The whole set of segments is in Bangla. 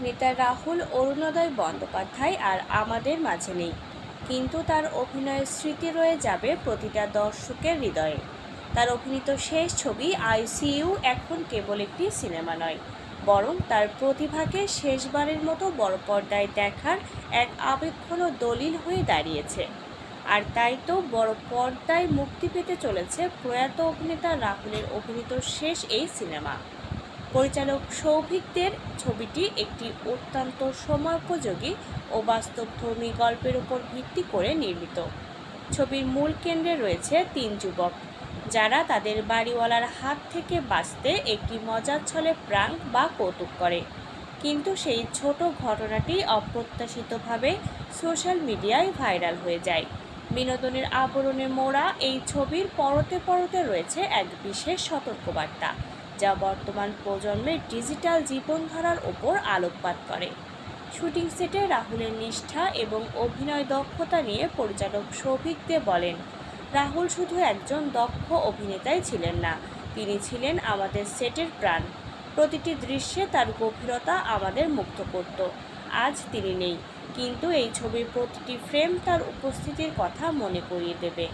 অভিনেতা রাহুল অরুণোদয় বন্দ্যোপাধ্যায় আর আমাদের মাঝে নেই, কিন্তু তার অভিনয়ের স্মৃতি রয়ে যাবে প্রতিটা দর্শকের হৃদয়ে। তার অভিনীত শেষ ছবি আইসিইউ এখন কেবল একটি সিনেমা নয়, বরং তার প্রতিভাকে শেষবারের মতো বড় পর্দায় দেখার এক আবেগঘন দলিল হয়ে দাঁড়িয়েছে। আর তাই তো বড় পর্দায় মুক্তি পেতে চলেছে প্রয়াত অভিনেতা রাহুলের অভিনীত শেষ এই সিনেমা। পরিচালক সৌভিকদের ছবিটি একটি অত্যন্ত সময়োপযোগী ও বাস্তবধর্মী গল্পের উপর ভিত্তি করে নির্মিত। ছবির মূল কেন্দ্রে রয়েছে তিন যুবক, যারা তাদের বাড়িওয়ালার হাত থেকে বাঁচতে একটি মজার ছলে প্রাঙ্ক বা কৌতুক করে। কিন্তু সেই ছোট ঘটনাটি অপ্রত্যাশিতভাবে সোশ্যাল মিডিয়ায় ভাইরাল হয়ে যায়। বিনোদনের আবরণে মোড়া এই ছবির পরতে পরতে রয়েছে এক বিশেষ সতর্কবার্তা, যা বর্তমান প্রজন্মের ডিজিটাল জীবনধারার ওপর আলোকপাত করে। শুটিং সেটে রাহুলের নিষ্ঠা এবং অভিনয় দক্ষতা নিয়ে পরিচালক সৌভিক দে বলেন, রাহুল শুধু একজন দক্ষ অভিনেতাই ছিলেন না, তিনি ছিলেন আমাদের সেটের প্রাণ। প্রতিটি দৃশ্যে তার গভীরতা আমাদের মুগ্ধ করত। আজ তিনি নেই, কিন্তু এই ছবির প্রতিটি ফ্রেম তার উপস্থিতির কথা মনে করিয়ে দেবে।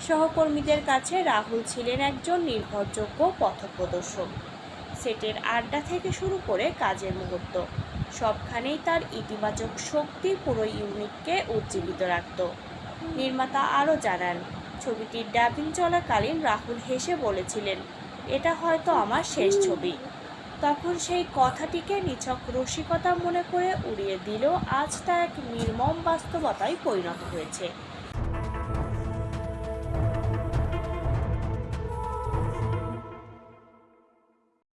সহকর্মীদের কাছে রাহুল ছিলেন একজন নির্ভরযোগ্য পথপ্রদর্শক। সেটের আড্ডা থেকে শুরু করে কাজের মুহূর্ত, সবখানেই তার ইতিবাচক শক্তি পুরো ইউনিটকে উজ্জীবিত রাখত। নির্মাতা আরও জানান, ছবিটির ডাবিং চলাকালীন রাহুল হেসে বলেছিলেন, এটা হয়তো আমার শেষ ছবি। তখন সেই কথাটিকে নিছক রসিকতা মনে করে উড়িয়ে দিলেও আজ তা এক নির্মম বাস্তবতায় পরিণত হয়েছে।